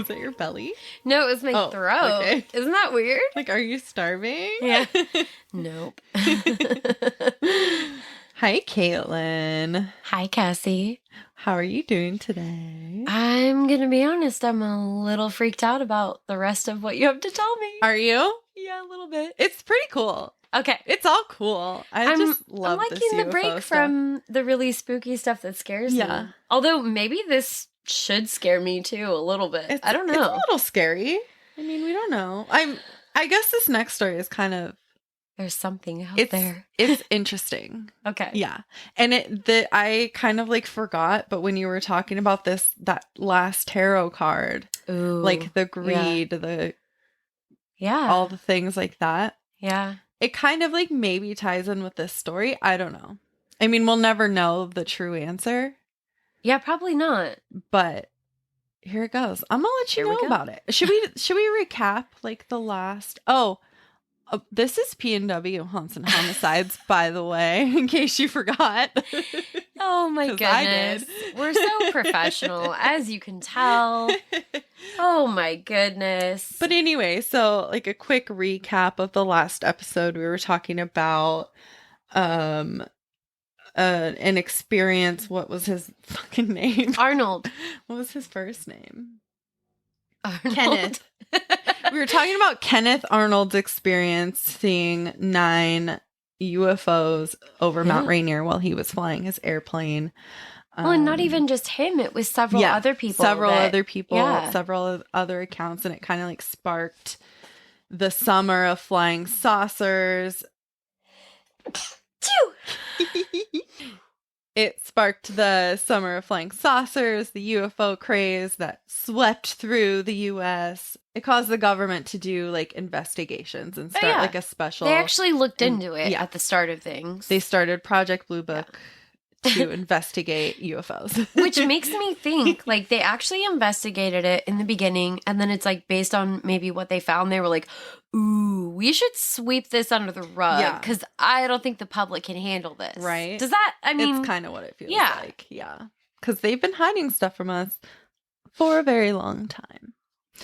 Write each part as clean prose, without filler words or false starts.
Was it your belly? No, it was my throat. Okay. Isn't that weird? Like, are you starving? Yeah. Nope. Hi, Caitlin. Hi, Cassie. How are you doing today? I'm going to be honest. I'm a little freaked out about the rest of what you have to tell me. Are you? Yeah, a little bit. It's pretty cool. Okay. It's all cool. I just love I'm this liking the UFO break stuff. from the really spooky stuff that scares me. Although maybe this should scare me too a little bit. I don't know. It's a little scary. I mean, we don't know. I guess this next story is kind of there's something out there. It's interesting. Okay. Yeah. And I kind of like forgot, but when you were talking about that last tarot card, like the greed, all the things like that. Yeah. It kind of like maybe ties in with this story. I don't know. I mean, we'll never know the true answer. Yeah, probably not. But here it goes. I'm gonna let you know about it. Should we recap like the last? This is P&W Haunts and Homicides, by the way, in case you forgot. Oh my goodness. I did. We're so professional, as you can tell. Oh my goodness. But anyway, so like a quick recap of the last episode, we were talking about an experience. What was his fucking name? Arnold. What was his first name? Arnold. Kenneth. We were talking about Kenneth Arnold's experience seeing 9 UFOs over Mount Rainier while he was flying his airplane. Well, and not even just him. It was several other people. Several other accounts. And it kind of like sparked the summer of flying saucers. It sparked the summer of flying saucers, the UFO craze that swept through the U.S. It caused the government to do like investigations and start like a special. They actually looked into it at the start of things. They started Project Blue Book to investigate UFOs. Which makes me think like they actually investigated it in the beginning, and then it's like based on maybe what they found, they were like, ooh, we should sweep this under the rug because I don't think the public can handle this. Right. Does that, I mean. It's kind of what it feels like. Yeah. Because they've been hiding stuff from us for a very long time.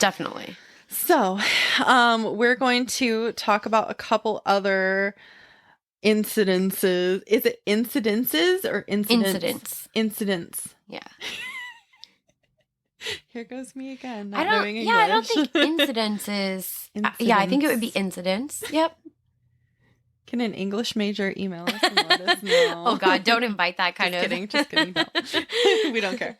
Definitely. So, we're going to talk about a couple other incidences. Is it incidences or incidents? Incidents. Yeah. Here goes me again. I don't think incidences. Yeah, I think it would be incidents. Yep. Can an English major email us and let us know? Oh God, don't invite that kind of. Just kidding. No. We don't care.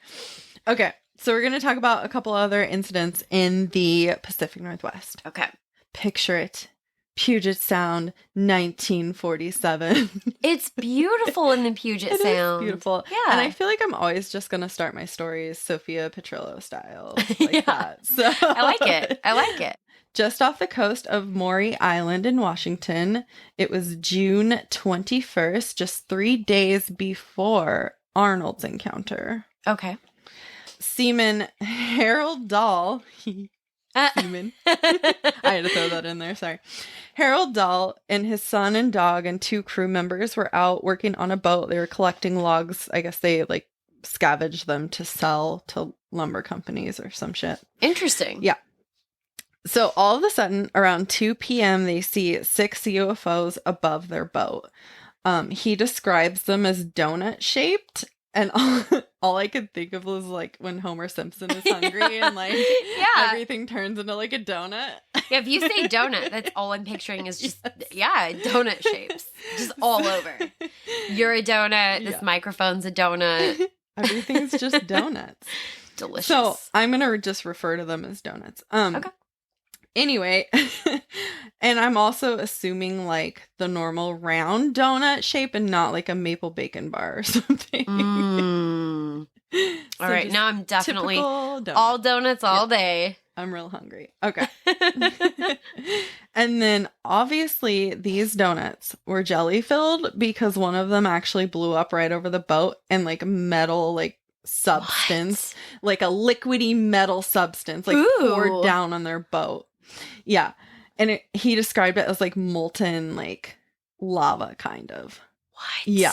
Okay, so we're going to talk about a couple other incidents in the Pacific Northwest. Okay. Picture it. Puget Sound, 1947. It's beautiful in the Puget Sound. It is beautiful. Yeah. And I feel like I'm always just going to start my stories Sophia Petrillo style. Like that. So I like it. Just off the coast of Maury Island in Washington, it was June 21st, just 3 days before Arnold's encounter. Okay. Seaman Harold Dahl... Seaman. I had to throw that in there, sorry. Harold Dahl and his son and dog and 2 crew members were out working on a boat. They were collecting logs. I guess they like scavenged them to sell to lumber companies or some shit. Interesting. Yeah. So all of a sudden, around 2 p.m., they see 6 UFOs above their boat. He describes them as donut-shaped, and all I could think of was like when Homer Simpson is hungry and like everything turns into like a donut. Yeah, if you say donut, that's all I'm picturing is just, donut shapes. Just all over. You're a donut. This microphone's a donut. Everything's just donuts. Delicious. So I'm going to just refer to them as donuts. Okay. Anyway, and I'm also assuming like the normal round donut shape and not like a maple bacon bar or something. So all right, now I'm definitely all donuts all day. I'm real hungry. Okay. And then obviously these donuts were jelly filled because one of them actually blew up right over the boat and like metal like substance, like a liquidy metal substance like poured down on their boat. Yeah. And he described it as like molten like lava kind of. What? Yeah.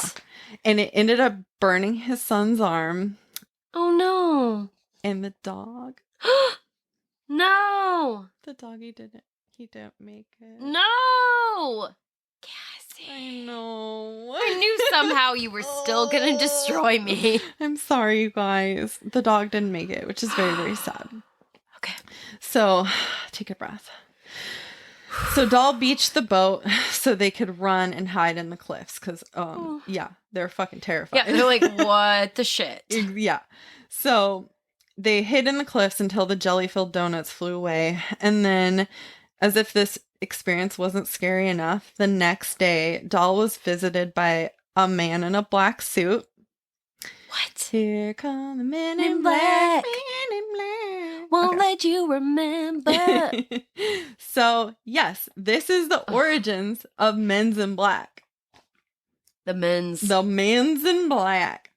And it ended up burning his son's arm. Oh no. And the dog. No. The doggy didn't. He didn't make it. No. Cassie. I know. I knew somehow you were still gonna destroy me. I'm sorry, you guys. The dog didn't make it, which is very, very sad. Okay. So, take a breath. So Dahl beached the boat so they could run and hide in the cliffs because, yeah, they're fucking terrified. Yeah, they're like, what the shit? Yeah. So they hid in the cliffs until the jelly-filled donuts flew away. And then, as if this experience wasn't scary enough, the next day, Dahl was visited by a man in a black suit. What? Here come the men in black. Men in black. Won't let you remember. So, yes, this is the origins of Men's in Black. The men's in black.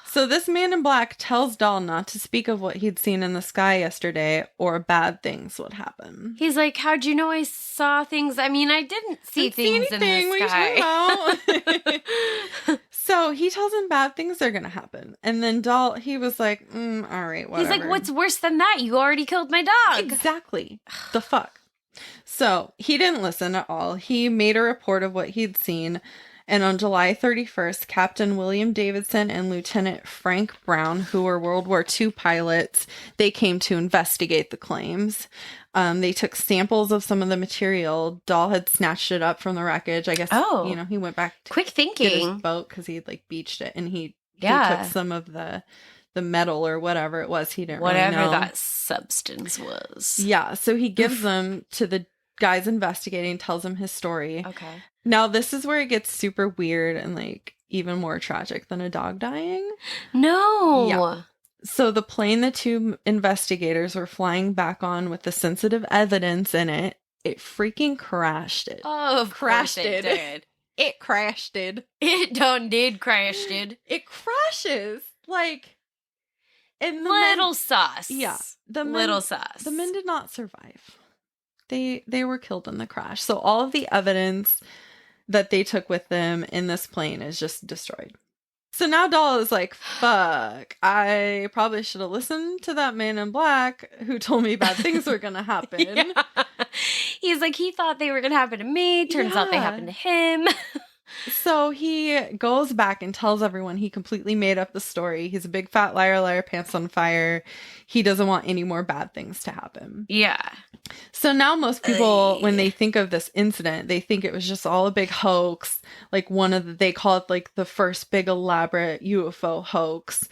So this man in black tells Dahl not to speak of what he'd seen in the sky yesterday or bad things would happen. He's like, how'd you know I saw things? I mean, I didn't see things in the sky. So he tells him bad things are going to happen. And then Dahl, he was like, all right, whatever. He's like, what's worse than that? You already killed my dog. Exactly. The fuck. So he didn't listen at all. He made a report of what he'd seen. And on July 31st, Captain William Davidson and Lieutenant Frank Brown, who were World War II pilots, they came to investigate the claims. They took samples of some of the material. Dahl had snatched it up from the wreckage. I guess, he went back to quick thinking. Get his boat because he had beached it, and he took some of the metal or whatever it was. He didn't really know. Whatever that substance was. Yeah, so he gives them to the guys investigating, tells them his story. Okay. Now, this is where it gets super weird and, even more tragic than a dog dying. No. Yeah. So the plane the two investigators were flying back on with the sensitive evidence in it, it freaking crashed it. Oh, of course it did. It crashed it. It done did crashed it. It crashes. And the little sus. Yeah. Little sus. The men did not survive. They were killed in the crash. So all of the evidence that they took with them in this plane is just destroyed. So now Dahl is like, fuck, I probably should have listened to that man in black who told me bad things were going to happen. Yeah. He's like, he thought they were going to happen to me. Turns out they happened to him. So he goes back and tells everyone he completely made up the story. He's a big fat liar, pants on fire. He doesn't want any more bad things to happen. Yeah. So now most people, when they think of this incident, they think it was just all a big hoax. They call it the first big elaborate UFO hoax.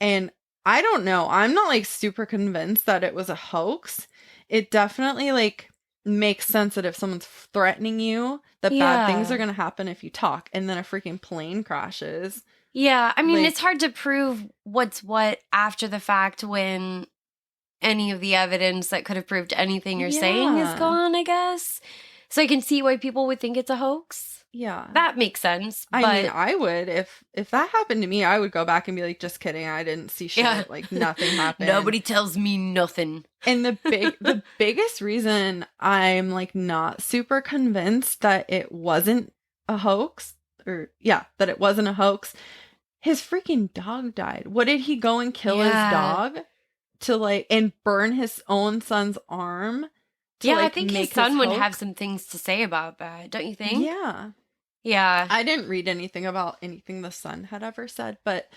And I don't know. I'm not super convinced that it was a hoax. It definitely makes sense that if someone's threatening you, that bad things are going to happen if you talk, and then a freaking plane crashes. Yeah. I mean, it's hard to prove what's what after the fact when any of the evidence that could have proved anything you're saying is gone, I guess. So I can see why people would think it's a hoax. Yeah. That makes sense. I mean, I would. If that happened to me, I would go back and be like, just kidding. I didn't see shit. Yeah. Nothing happened. Nobody tells me nothing. And the biggest reason I'm not super convinced that it wasn't a hoax, that it wasn't a hoax, his freaking dog died. What did he go and kill his dog and burn his own son's arm? I think his son would have some things to say about that, don't you think? Yeah. Yeah. I didn't read anything about anything the son had ever said, but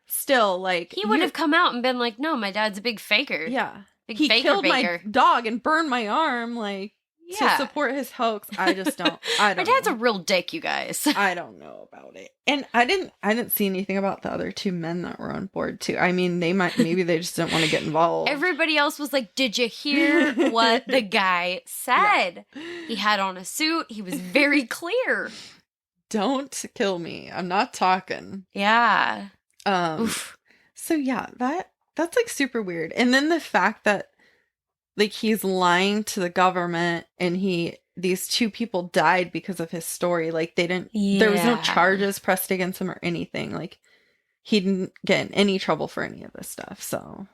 still, he would have come out and been like, no, my dad's a big faker. Yeah. He killed my dog and burned my arm, to support his hoax. I just don't. My dad's a real dick, you guys. I don't know about it. And I didn't see anything about the other two men that were on board too. I mean, maybe they just didn't want to get involved. Everybody else was like, did you hear what the guy said? Yeah. He had on a suit. He was very clear. Don't kill me. I'm not talking. Yeah. Oof. So yeah, that's super weird. And then the fact that he's lying to the government and these two people died because of his story. There was no charges pressed against him or anything. He didn't get in any trouble for any of this stuff. So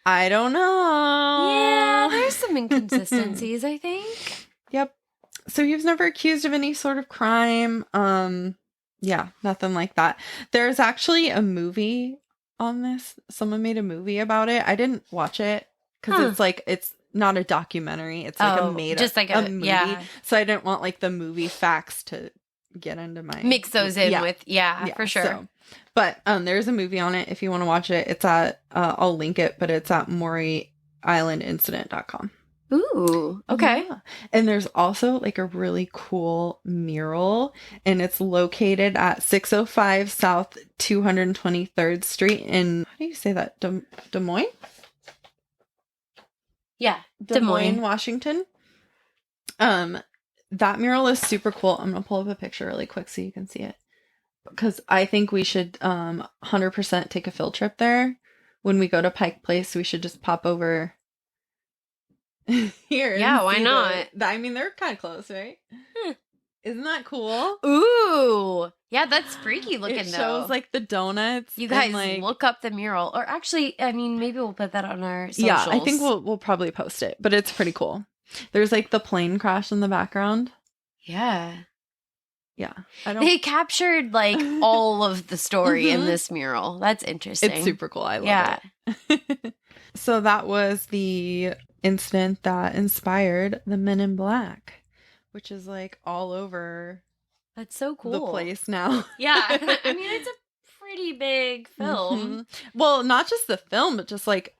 I don't know. Yeah, there's some inconsistencies, I think. Yep. So he was never accused of any sort of crime. Yeah, nothing like that. There's actually a movie on this. Someone made a movie about it. I didn't watch it. because it's not a documentary. It's like a made just like a movie. Yeah. So I didn't want like the movie facts to get into my mix those in with for sure. So, but there's a movie on it if you want to watch it. It's at I'll link it, but it's at Maury Island Incident.com. Ooh, okay. Yeah. And there's also like a really cool mural, and it's located at 605 South 223rd Street in, how do you say that? Des Moines? Yeah, Des Moines, Washington. That mural is super cool. I'm gonna pull up a picture really quick so you can see it, because I think we should 100% take a field trip there. When we go to Pike Place, we should just pop over here. Yeah, why not? I mean, they're kind of close, right? Isn't that cool? Ooh, yeah, that's freaky looking. It though. Shows like the donuts. You guys like, look up the mural, or actually, I mean, maybe we'll put that on our socials. Yeah, I think we'll probably post it, but it's pretty cool. There's like the plane crash in the background. Yeah. Yeah. They captured like all of the story in this mural. That's interesting. It's super cool. I love it. So that was the incident that inspired the Men in Black, which is like all over. That's so cool. The place now. Yeah. I mean, it's a pretty big film. Mm-hmm. Well, not just the film, but just like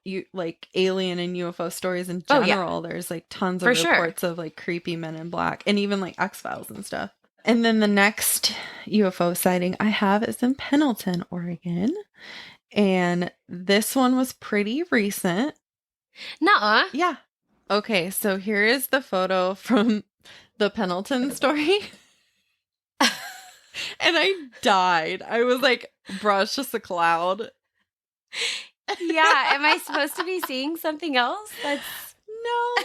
alien and UFO stories in general. Oh, yeah. There's like tons of reports of like creepy Men in Black, and even like X-Files and stuff. And then the next UFO sighting I have is in Pendleton, Oregon. And this one was pretty recent. Nuh-uh. Yeah. Okay, so here is the photo from the Pendleton story. And I died. I was like, bruh, it's just a cloud. Yeah. Am I supposed to be seeing something else? That's no.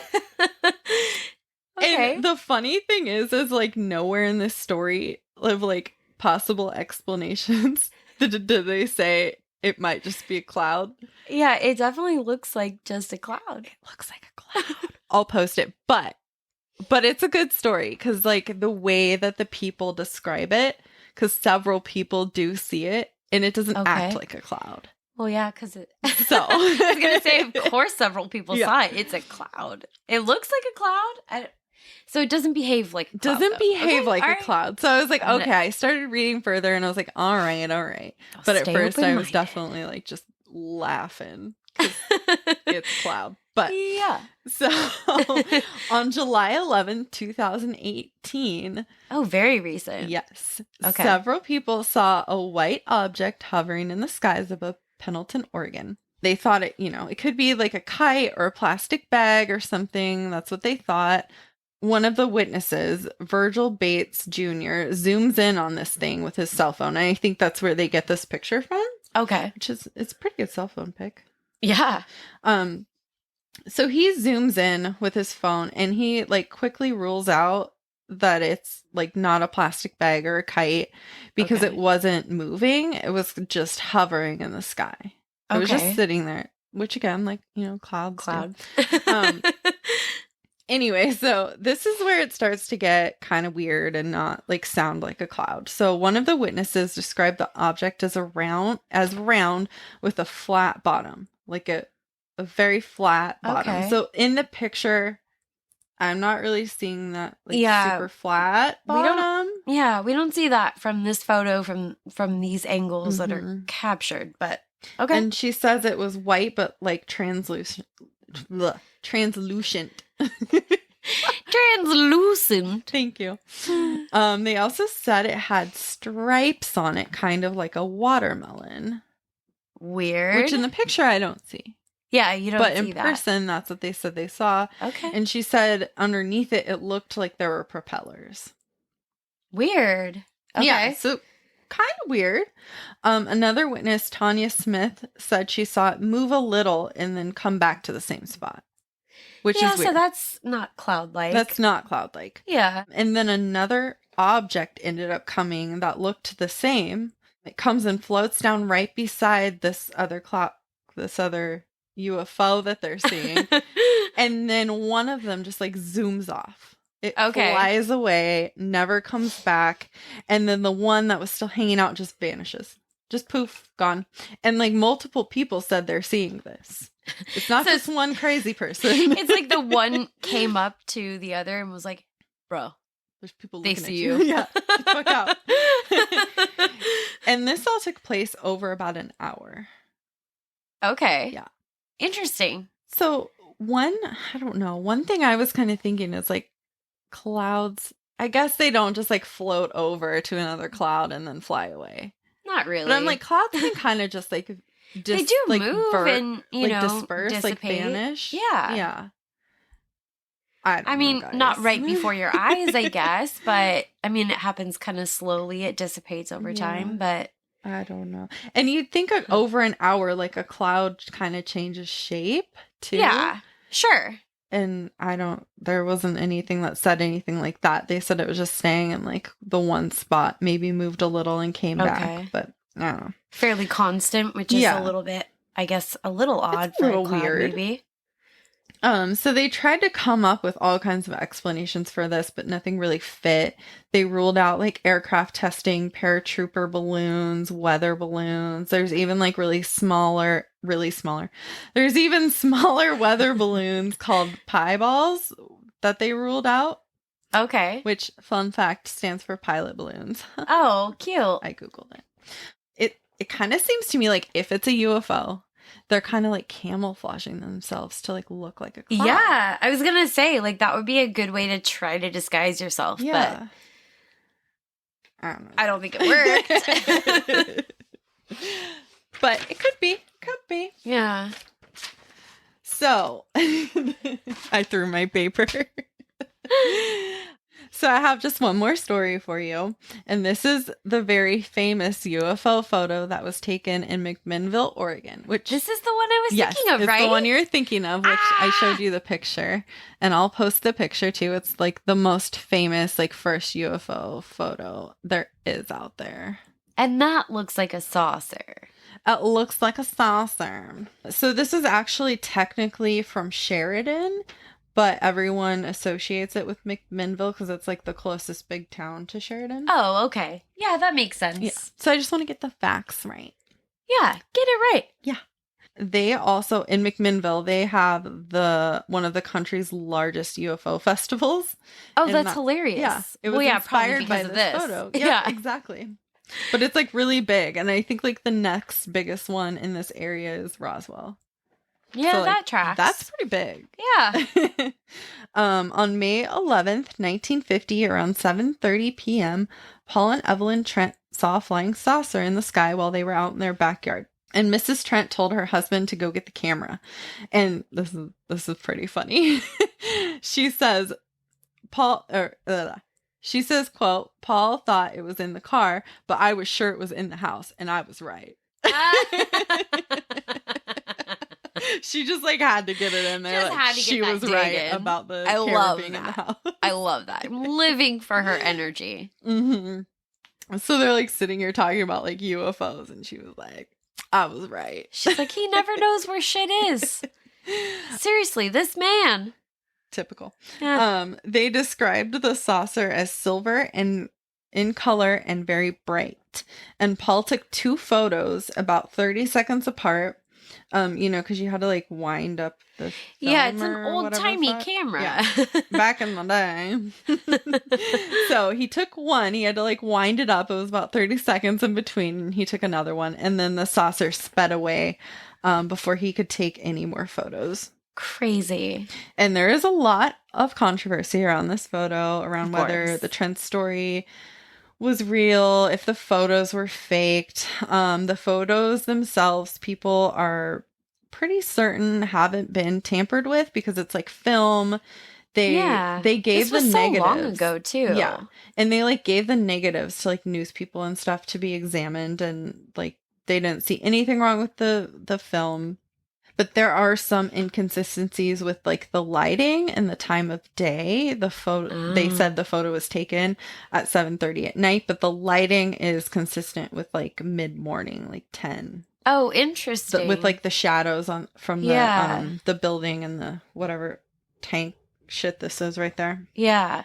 Okay. And the funny thing is like nowhere in this story of like possible explanations did they say it might just be a cloud. Yeah, it definitely looks like just a cloud. It looks like a cloud. I'll post it, but it's a good story because like the way that the people describe it, because several people do see it and it doesn't act like a cloud. Well, yeah, because it. So I was gonna say, of course, several people saw it. It's a cloud. It looks like a cloud. So it doesn't behave like a cloud. Doesn't behave like a cloud. So I was like, okay. I started reading further and I was like, all right. But at first I was definitely like just laughing. It's cloud. But yeah. So on July 11th, 2018. Oh, very recent. Yes. Okay. Several people saw a white object hovering in the skies above Pendleton, Oregon. They thought it could be like a kite or a plastic bag or something. That's what they thought. One of the witnesses, Virgil Bates Jr., zooms in on this thing with his cell phone. And I think that's where they get this picture from. Okay. It's a pretty good cell phone pic. Yeah. So he zooms in with his phone and he like quickly rules out that it's like not a plastic bag or a kite because it wasn't moving. It was just hovering in the sky. It was just sitting there, which again, like, clouds. Anyway, so this is where it starts to get kind of weird and not like sound like a cloud. So one of the witnesses described the object as round with a flat bottom, like a very flat bottom. Okay. So in the picture, I'm not really seeing that super flat bottom. We don't see that from this photo from these angles that are captured, but okay. And she says it was white but like translucent. Translucent. Thank you. They also said it had stripes on it, kind of like a watermelon. Weird. Which in the picture I don't see. Yeah, you don't see that. But in person, that's what they said they saw. Okay. And she said underneath it looked like there were propellers. Weird. Okay. Yeah, so kind of weird. Another witness, Tanya Smith, said she saw it move a little and then come back to the same spot. Which is weird. So that's not cloud-like. That's not cloud-like. Yeah. And then another object ended up coming that looked the same. It comes and floats down right beside this other UFO that they're seeing. And then one of them just like zooms off. It flies away, never comes back. And then the one that was still hanging out just vanishes. Just poof, gone. And like multiple people said they're seeing this. It's not just one crazy person. It's like the one came up to the other and was like, bro, there's people they looking see at you. Yeah, get the fuck out. And this all took place over about an hour. Okay. Yeah. Interesting. So I don't know. One thing I was kind of thinking is like clouds. I guess they don't just like float over to another cloud and then fly away. Not really. But I'm like, clouds can kind of just like they do like move and disperse, dissipate. like vanish. Yeah. Yeah. I mean, know, not right before your eyes, I guess, but I mean, it happens kind of slowly. It dissipates over time, but I don't know. And you'd think over an hour, like a cloud kind of changes shape too. Yeah, sure. And there wasn't anything that said anything like that. They said it was just staying in like the one spot, maybe moved a little and came back, but I don't know. Fairly constant, which is a little bit, I guess, a little odd for a cloud, weird. Maybe. So they tried to come up with all kinds of explanations for this, but nothing really fit. They ruled out like aircraft testing, paratrooper balloons, weather balloons. There's even like really smaller. There's even smaller weather balloons called pieballs that they ruled out. Okay. Which, fun fact, stands for pilot balloons. Oh, cute. I Googled it. It kind of seems to me like if it's a UFO, they're kind of like camouflaging themselves to like look like a cloud. Yeah, I was gonna say like that would be a good way to try to disguise yourself. Yeah, but I don't think it worked. But it could be. Yeah. So I threw my paper. So I have just one more story for you. And this is the very famous UFO photo that was taken in McMinnville, Oregon. Which this is the one I was thinking of, right? It's the one you're thinking of, which I showed you the picture. And I'll post the picture too. It's like the most famous, like first UFO photo there is out there. And that looks like a saucer. It looks like a saucer. So this is actually technically from Sheridan, but everyone associates it with McMinnville because it's like the closest big town to Sheridan. Oh, okay. Yeah, that makes sense. Yeah. So I just want to get the facts right. Yeah, get it right. Yeah. They also, in McMinnville, they have one of the country's largest UFO festivals. Oh, that's hilarious. Yeah. It was inspired by this photo. Yeah, exactly. But it's like really big. And I think like the next biggest one in this area is Roswell. Yeah, so, like, that tracks. That's pretty big. Yeah. On May 11th, 1950, around 7:30 p.m., Paul and Evelyn Trent saw a flying saucer in the sky while they were out in their backyard. And Mrs. Trent told her husband to go get the camera. And this is pretty funny. She says, quote, Paul thought it was in the car, but I was sure it was in the house, and I was right. She just like had to get it in there. Like, she was right about the camera being in the house. I love that. I'm living for her energy. Mm-hmm. So they're like sitting here talking about like UFOs, and she was like, I was right. She's like, he never knows where shit is. Seriously, this man. Typical. Yeah. They described the saucer as silver and in color and very bright. And Paul took 2 photos about 30 seconds apart. Because you had to like wind up the film. Yeah, it's an old-timey camera. Yeah. Back in the day. So he took one. He had to like wind it up. It was about 30 seconds in between. He took another one. And then the saucer sped away before he could take any more photos. Crazy. And there is a lot of controversy around this photo, around whether the Trent story was real, if the photos were faked. The photos themselves, people are pretty certain haven't been tampered with because it's like film. They gave the negatives. So long ago too. Yeah. And they like gave the negatives to like news people and stuff to be examined, and like they didn't see anything wrong with the film. But there are some inconsistencies with like the lighting and the time of day. The photo, they said the photo was taken at 7:30 at night, but the lighting is consistent with like mid-morning, like 10. Oh, interesting. With like the shadows from the building and the whatever tank shit this is right there. Yeah.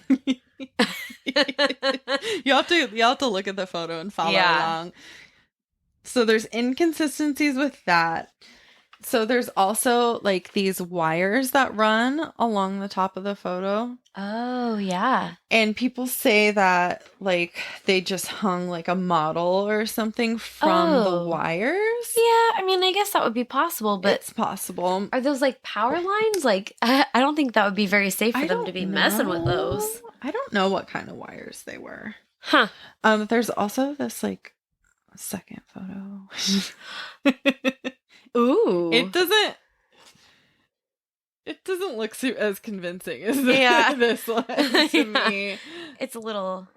You have to look at the photo and follow along. So there's inconsistencies with that. So there's also like these wires that run along the top of the photo. Oh, yeah. And people say that like they just hung like a model or something from the wires. Yeah, I mean, I guess that would be possible, but it's possible. Are those like power lines? Like, I don't think that would be very safe for them to be messing with those. I don't know what kind of wires they were. Huh. There's also this like second photo. Ooh. It doesn't look as convincing as this one to me. It's a little...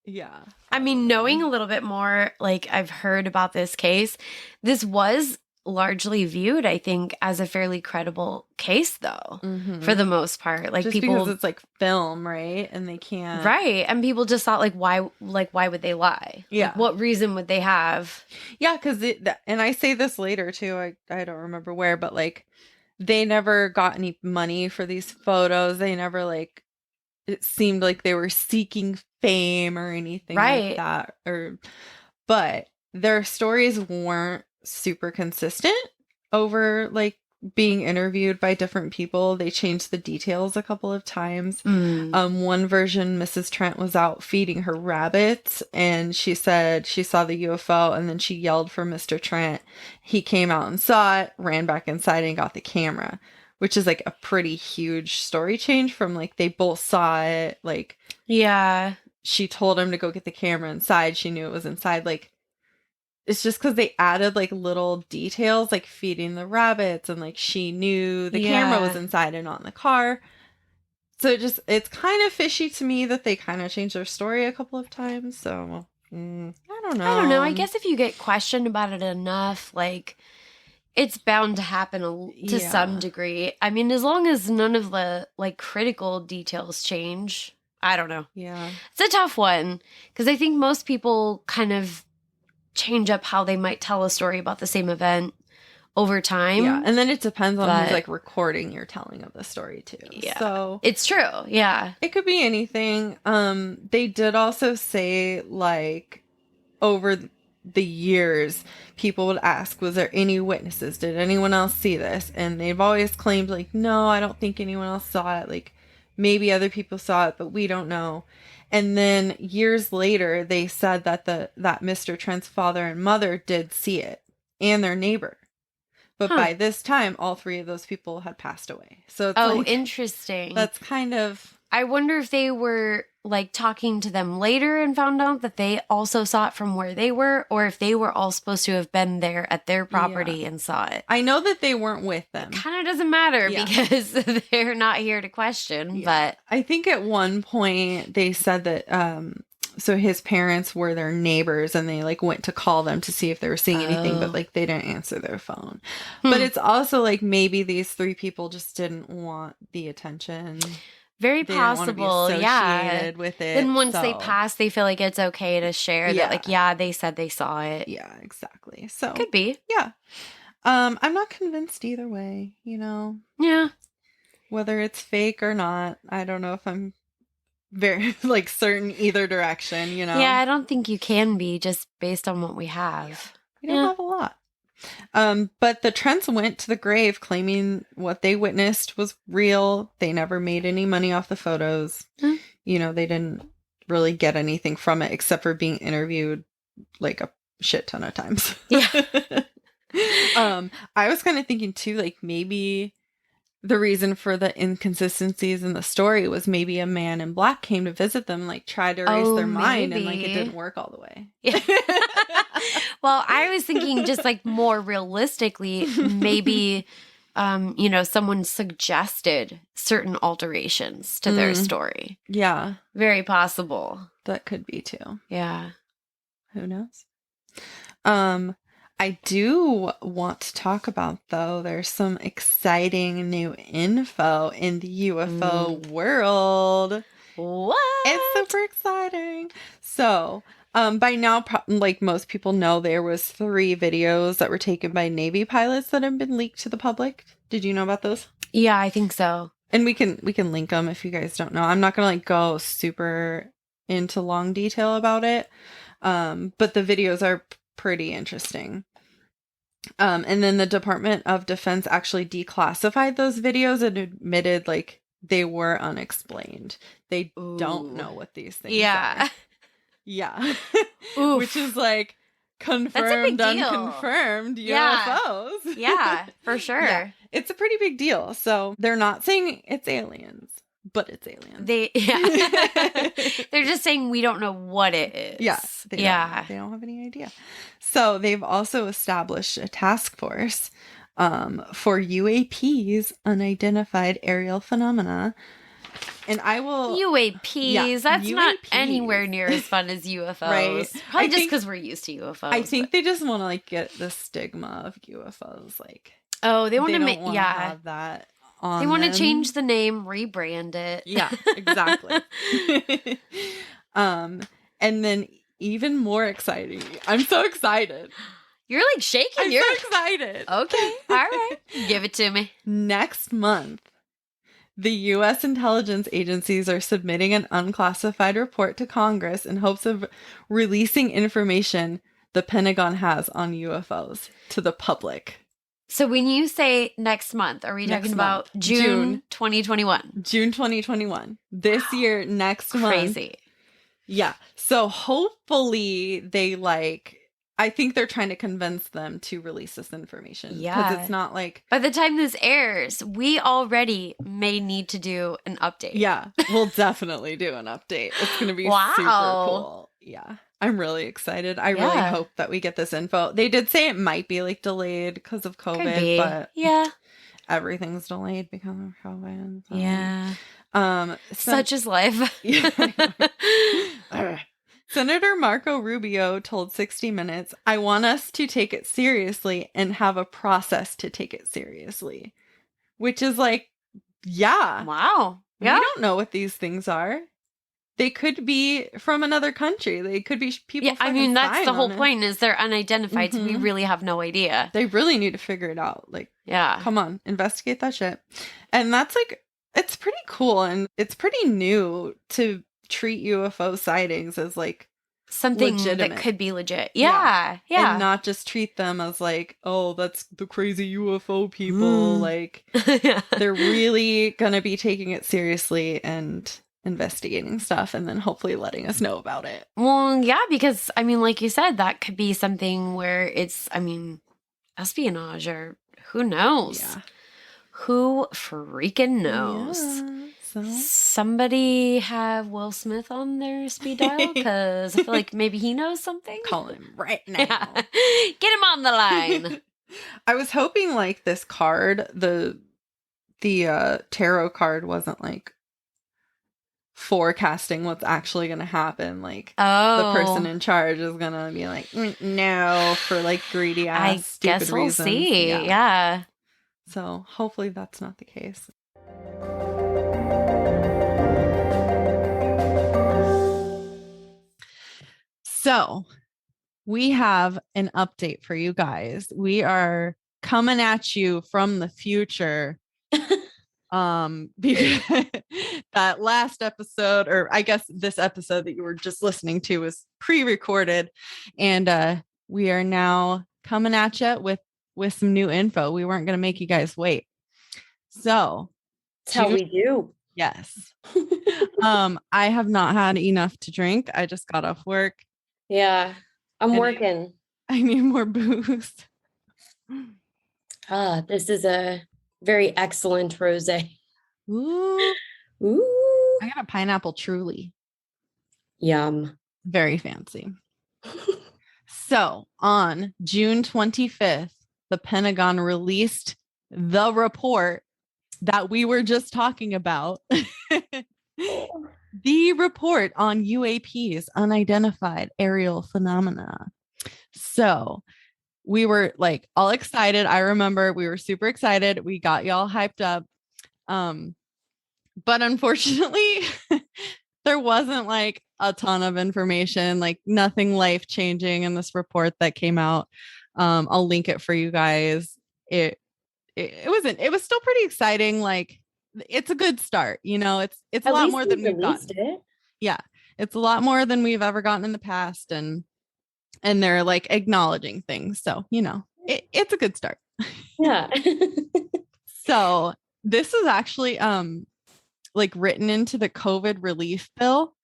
Yeah. I mean, knowing a little bit more, like I've heard about this case, this was largely viewed, I think, as a fairly credible case, though, for the most part. Like, just people, because it's like film, right? And they can't, right? And people just thought, like, why would they lie? Yeah. Like, what reason would they have? Yeah, because and I say this later too. I don't remember where, but like, they never got any money for these photos. They never like. It seemed like they were seeking fame or anything like that. But their stories weren't super consistent over like being interviewed by different people. They changed the details a couple of times. One version, Mrs. Trent was out feeding her rabbits and she said she saw the UFO and then she yelled for Mr. Trent. He came out and saw it, ran back inside and got the camera. Which is like a pretty huge story change from like they both saw it. Like, yeah, she told him to go get the camera inside. She knew it was inside. Like, it's just because they added like little details, like feeding the rabbits, and like she knew the camera was inside and not in the car. So it's kind of fishy to me that they kind of changed their story a couple of times. So I don't know. I guess if you get questioned about it enough, like, it's bound to happen to some degree. I mean, as long as none of the, like, critical details change, I don't know. Yeah. It's a tough one, because I think most people kind of change up how they might tell a story about the same event over time. Yeah, and then it depends on who's, like, recording your telling of the story, too. Yeah. So it's true, yeah. It could be anything. They did also say, like, over the years, people would ask, was there any witnesses? Did anyone else see this? And they've always claimed, like, no, I don't think anyone else saw it. Like, maybe other people saw it, but we don't know. And then years later, they said that that Mr. Trent's father and mother did see it, and their neighbor. But by this time, all three of those people had passed away. So it's like, interesting. That's kind of... I wonder if they were, like, talking to them later and found out that they also saw it from where they were, or if they were all supposed to have been there at their property and saw it. I know that they weren't with them. It kind of doesn't matter because they're not here to question, but... I think at one point they said that, so his parents were their neighbors and they, like, went to call them to see if they were seeing anything, but, like, they didn't answer their phone. But it's also, like, maybe these three people just didn't want the attention... Very possible, with it. Then once they pass, they feel like it's okay to share that, like, they said they saw it. Yeah, exactly. So could be. Yeah. I'm not convinced either way, you know. Yeah. Whether it's fake or not, I don't know if I'm very like certain either direction, you know. Yeah, I don't think you can be just based on what we have. Yeah. We don't have a lot. But the Trents went to the grave claiming what they witnessed was real. They never made any money off the photos. You know, they didn't really get anything from it except for being interviewed like a shit ton of times. Yeah. I was kind of thinking too, like maybe the reason for the inconsistencies in the story was maybe a man in black came to visit them, like tried to erase their mind, and like it didn't work all the way. Yeah. Well, I was thinking just like more realistically, maybe, you know, someone suggested certain alterations to their story. Yeah. Very possible. That could be too. Yeah. Who knows? I do want to talk about, though, there's some exciting new info in the UFO world. What? It's super exciting. So, by now, like most people know, there was 3 videos that were taken by Navy pilots that have been leaked to the public. Did you know about those? Yeah, I think so. And we can link them if you guys don't know. I'm not gonna like go super into long detail about it, but the videos are pretty interesting. And then the Department of Defense actually declassified those videos and admitted like they were unexplained. They don't know what these things are. Yeah. Which is like confirmed, unconfirmed UFOs. Yeah, for sure. Yeah. It's a pretty big deal. So they're not saying it's aliens, but it's aliens. They're just saying we don't know what it is. Yeah. They don't have any idea. So they've also established a task force for UAPs, unidentified aerial phenomena. And I will... UAPs, that's UAPs. Not anywhere near as fun as UFOs. Right. Probably just because we're used to UFOs. I think they just want to like get the stigma of UFOs. Like, they want to make... have that on They want to change the name, rebrand it. Yeah, exactly. And then even more exciting. I'm so excited. You're like shaking. I'm so excited. Okay. All right. Give it to me. Next month, the U.S. intelligence agencies are submitting an unclassified report to Congress in hopes of releasing information the Pentagon has on UFOs to the public. So when you say next month, are we talking about June 2021? June 2021. This year, next month. Crazy. Yeah. So hopefully they I think they're trying to convince them to release this information. Yeah. Because it's not like... By the time this airs, we already may need to do an update. Yeah. We'll definitely do an update. It's going to be super cool. Yeah. I'm really excited. I really hope that we get this info. They did say it might be like delayed because of COVID, but everything's delayed because of COVID. So. Yeah. Such is life. Senator Marco Rubio told 60 Minutes, "I want us to take it seriously and have a process to take it seriously." Which is like, wow. Yeah. We don't know what these things are. They could be from another country. They could be people. Yeah, I mean, that's the whole point is they're unidentified, so we really have no idea. They really need to figure it out. Like, come on, investigate that shit. And that's like, it's pretty cool. And it's pretty new to treat UFO sightings as like something legitimate. That could be legit. Yeah. And not just treat them as like, oh, that's the crazy UFO people. Like, they're really going to be taking it seriously and investigating stuff and then hopefully letting us know about it. Well, yeah, because I mean, like you said, that could be something where it's, I mean, espionage or who knows? Yeah. Who freaking knows? Yeah, so. Somebody have Will Smith on their speed dial because I feel like maybe he knows something. Call him right now. Yeah. Get him on the line. I was hoping like this card, the tarot card wasn't like forecasting what's actually going to happen. Like the person in charge is going to be like, no, for like greedy ass stupid guess we'll reasons. See. Yeah. So hopefully that's not the case. So we have an update for you guys. We are coming at you from the future. Because that last episode, or I guess this episode that you were just listening to, was pre-recorded, and we are now coming at you with some new info. We weren't going to make you guys wait. So that's how we do. Yes. I have not had enough to drink. I just got off work. Yeah, I'm working. I need more booze. This is a very excellent rosé. Ooh. Ooh. I got a pineapple truly. Yum. Very fancy. So on June 25th, the Pentagon released the report that we were just talking about. The report on UAPs, unidentified aerial phenomena. So we were like all excited. I remember we were super excited. We got y'all hyped up. But unfortunately, there wasn't like a ton of information, like nothing life changing in this report that came out. I'll link it for you guys. It was still pretty exciting. Like it's a good start, you know, it's a lot more than we've gotten. Yeah. It's a lot more than we've ever gotten in the past. And they're like acknowledging things. So, you know, it's a good start. Yeah. So this is actually like written into the COVID relief bill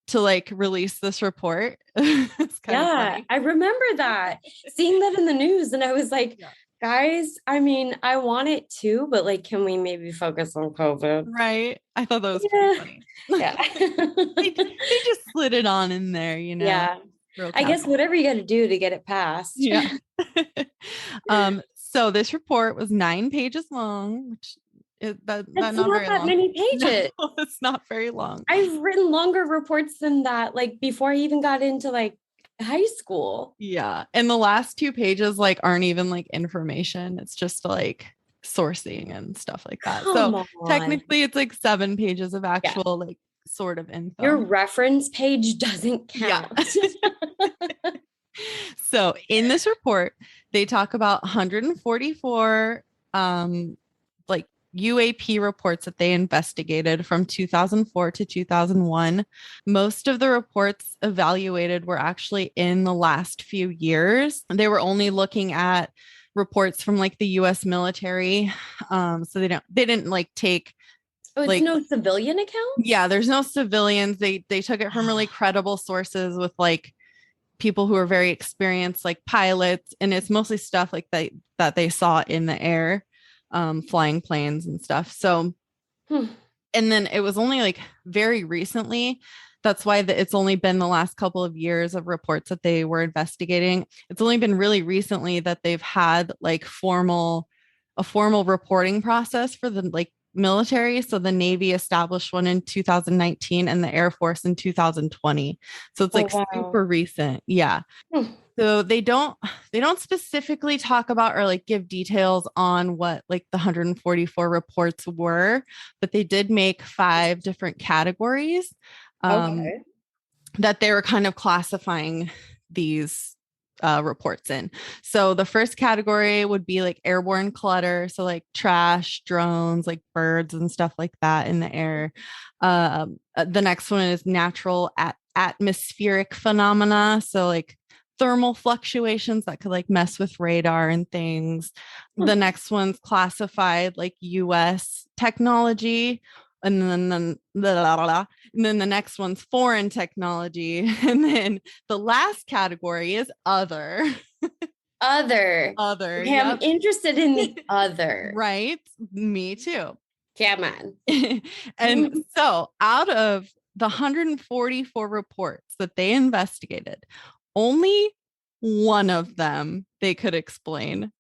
to like release this report. It's kind of funny. I remember that, seeing that in the news, and I was like, guys, I mean, I want it too, but like, can we maybe focus on COVID? Right. I thought that was pretty funny. Yeah. they just slid it on in there, you know. Yeah. I guess whatever you got to do to get it passed. Yeah. So this report was 9 pages long, which that's not very that long. many pages. No, it's not very long. I've written longer reports than that, like before I even got into like high school. Yeah. And the last 2 pages like aren't even like information. It's just like sourcing and stuff like that. So technically it's like 7 pages of actual like sort of info. Your reference page doesn't count. Yeah. So in this report, they talk about 144 like UAP reports that they investigated from 2004 to 2001. Most of the reports evaluated were actually in the last few years. They were only looking at reports from like the US military. So they didn't like take it's like, no civilian accounts? Yeah, there's no civilians. They took it from really credible sources with like people who are very experienced, like pilots, and it's mostly stuff like that they saw in the air, flying planes and stuff. So, and then it was only like very recently. That's why it's only been the last couple of years of reports that they were investigating. It's only been really recently that they've had like a formal reporting process for the like military. So the Navy established one in 2019 and the Air Force in 2020. So it's like super recent. Yeah. So they don't specifically talk about or like give details on what like the 144 reports were, but they did make 5 different categories that they were kind of classifying these reports in. So the first category would be like airborne clutter. So like trash, drones, like birds and stuff like that in the air. The next one is natural atmospheric phenomena. So like thermal fluctuations that could like mess with radar and things. The next one's classified like US technology. And then the next one's foreign technology. And then the last category is other. Other. Okay, I'm interested in the other. Right. Me too. Come on. And so out of the 144 reports that they investigated, only one of them they could explain.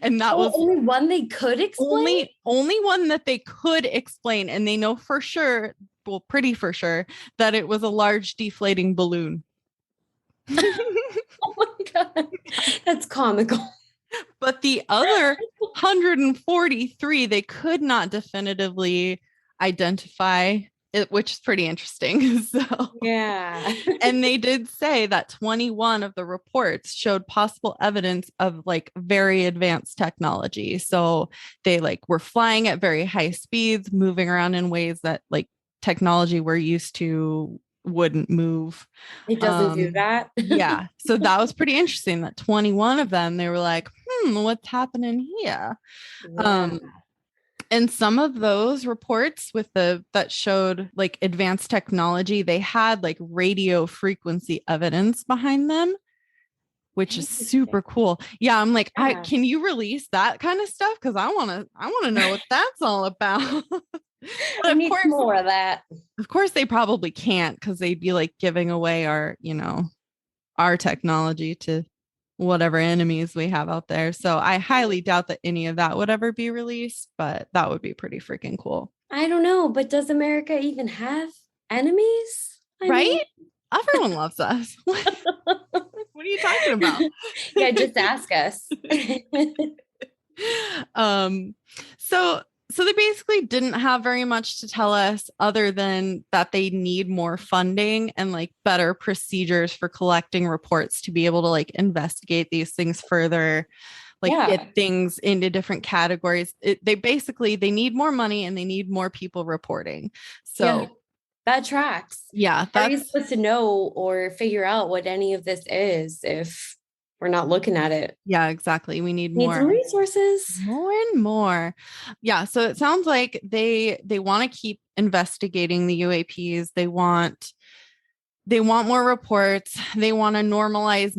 And that was only one they could explain? Only one that they could explain. And they know for sure, well, pretty for sure, that it was a large deflating balloon. Oh my God. That's comical. But the other 143, they could not definitively identify it, which is pretty interesting. So yeah. And they did say that 21 of the reports showed possible evidence of like very advanced technology. So they like were flying at very high speeds, moving around in ways that like technology we're used to wouldn't move. It doesn't do that. Yeah. So that was pretty interesting that 21 of them, they were like, what's happening here? Yeah. And some of those reports that showed like advanced technology, they had like radio frequency evidence behind them, which is super cool. Yeah. I'm like, can you release that kind of stuff? Cause I want to know what that's all about. I need more of that. Of course they probably can't, cause they'd be like giving away our technology to whatever enemies we have out there. So I highly doubt that any of that would ever be released, but that would be pretty freaking cool. I don't know, but does America even have enemies? Right? Everyone loves us. What are you talking about? Yeah, just ask us. So they basically didn't have very much to tell us other than that they need more funding and like better procedures for collecting reports to be able to like investigate these things further, like get things into different categories. They need more money and they need more people reporting. So that tracks. Yeah. How are you supposed to know or figure out what any of this is if we're not looking at it. Yeah, exactly. We need Need more. some resources. More and more. Yeah. So it sounds like they want to keep investigating the UAPs. They want more reports. They want to normalize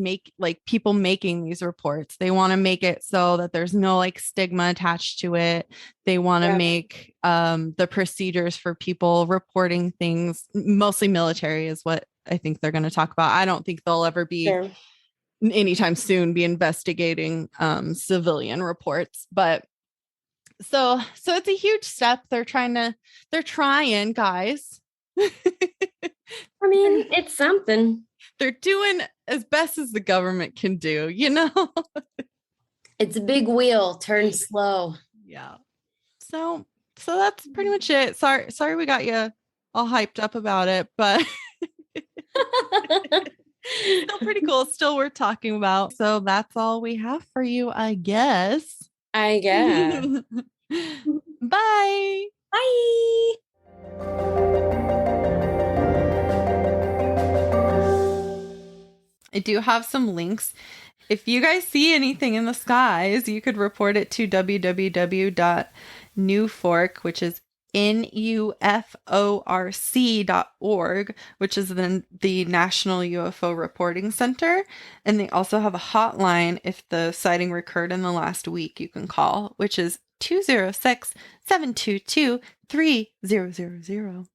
people making these reports. They want to make it so that there's no like stigma attached to it. They want to make the procedures for people reporting things, mostly military is what I think they're going to talk about. I don't think they'll ever be anytime soon be investigating civilian reports, but so it's a huge step. They're trying, guys. I mean, it's something. They're doing as best as the government can do, It's a big wheel, turn slow. Yeah. So that's pretty much it. Sorry we got you all hyped up about it, but still pretty cool. Still worth talking about. So that's all we have for you, I guess. Bye. Bye. I do have some links. If you guys see anything in the skies, you could report it to www.newfork, which is NUFORC.org, which is the National UFO Reporting Center. And they also have a hotline if the sighting occurred in the last week you can call, which is 206-722-3000.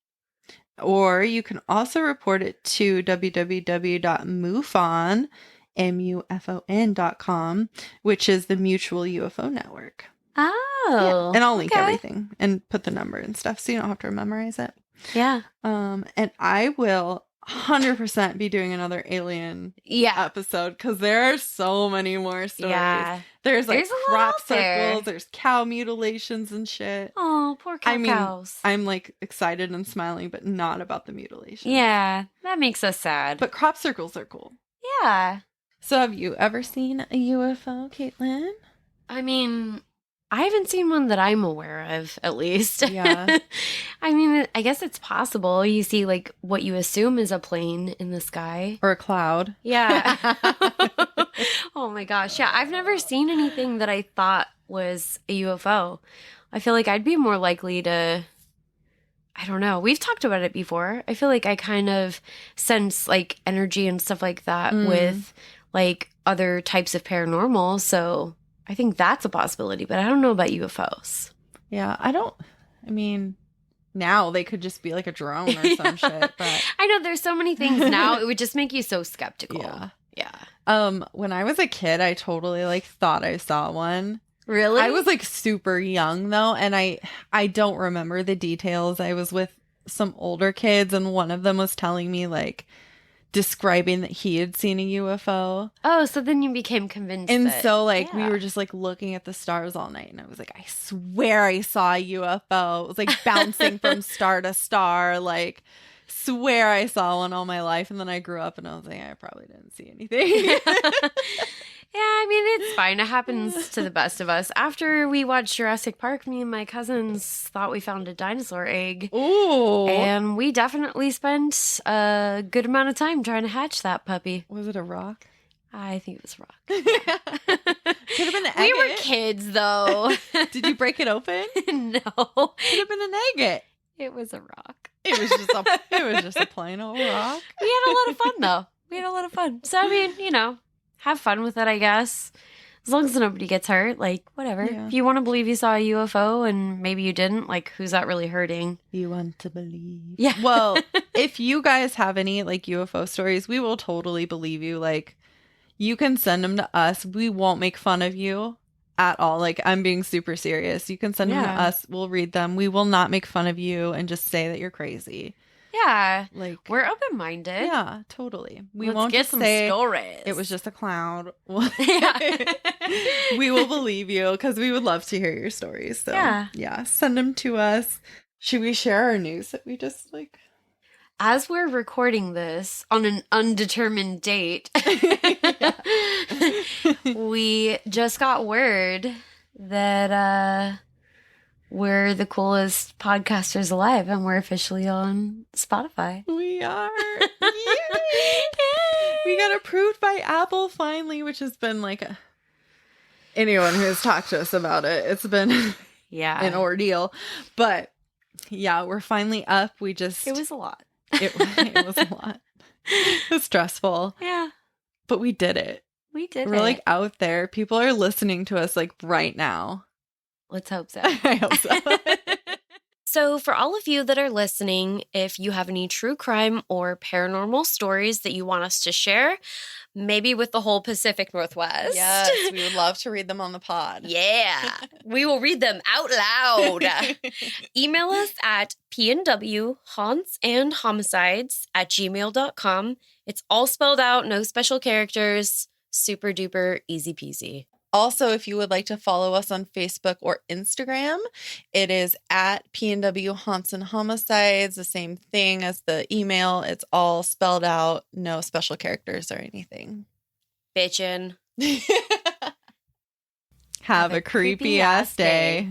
Or you can also report it to www.mufon.com, which is the Mutual UFO Network. Oh. Yeah. And I'll link everything and put the number and stuff so you don't have to memorize it. Yeah. And I will 100% be doing another alien episode because there are so many more stories. Yeah. There's crop circles, there's cow mutilations and shit. Oh, poor cows. I'm like excited and smiling, but not about the mutilation. Yeah, that makes us sad. But crop circles are cool. Yeah. So have you ever seen a UFO, Caitlin? I mean, I haven't seen one that I'm aware of, at least. Yeah. I mean, I guess it's possible. You see, like, what you assume is a plane in the sky. Or a cloud. Yeah. Oh, my gosh. Yeah, I've never seen anything that I thought was a UFO. I feel like I'd be more likely to... I don't know. We've talked about it before. I feel like I kind of sense, like, energy and stuff like that with, like, other types of paranormal, so... I think that's a possibility, but I don't know about UFOs. Yeah, now they could just be like a drone or some shit. But I know there's so many things now. It would just make you so skeptical. Yeah. When I was a kid, I totally like thought I saw one. Really? I was like super young though, and I don't remember the details. I was with some older kids, and one of them was telling me like describing that he had seen a UFO. Oh, so then you became convinced. And so like we were just like looking at the stars all night, and I was like, I swear I saw a UFO. It was like bouncing from star to star, like swear I saw one all my life. And then I grew up and I was like, I probably didn't see anything. Yeah, I mean, it's fine. It happens to the best of us. After we watched Jurassic Park, me and my cousins thought we found a dinosaur egg. Ooh. And we definitely spent a good amount of time trying to hatch that puppy. Was it a rock? I think it was a rock. Could have been an agate. We were kids, though. Did you break it open? No. Could have been an agate. It was a rock. It was just a plain old rock. We had a lot of fun, though. So, I mean, have fun with it, I guess. As long as nobody gets hurt, like, whatever. Yeah. If you want to believe you saw a UFO and maybe you didn't, like, who's that really hurting? You want to believe. Yeah. Well, if you guys have any, like, UFO stories, we will totally believe you. Like, you can send them to us. We won't make fun of you at all. Like, I'm being super serious. You can send them to us. We'll read them. We will not make fun of you and just say that you're crazy. Yeah, like we're open-minded. Yeah, totally. Let's won't get some say stories. It was just a cloud. We will believe you because we would love to hear your stories. So yeah, send them to us. Should we share our news that we just like? As we're recording this on an undetermined date, we just got word that we're the coolest podcasters alive, and we're officially on Spotify. We are. Yay! We got approved by my apple finally, which has been like anyone who has talked to us about it, it's been an ordeal. But yeah, we're finally up. It was a lot. It was a lot. It was stressful. Yeah. But we did it. We're like out there. People are listening to us like right now. Let's hope so. I hope so. So for all of you that are listening, if you have any true crime or paranormal stories that you want us to share, maybe with the whole Pacific Northwest. Yes, we would love to read them on the pod. Yeah, we will read them out loud. Email us at pnwhauntsandhomicides@gmail.com. It's all spelled out, no special characters, super duper easy peasy. Also, if you would like to follow us on Facebook or Instagram, it is at PNW Haunts and Homicides, the same thing as the email. It's all spelled out, no special characters or anything. Bitchin'. Have a creepy ass day.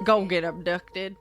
Go get abducted.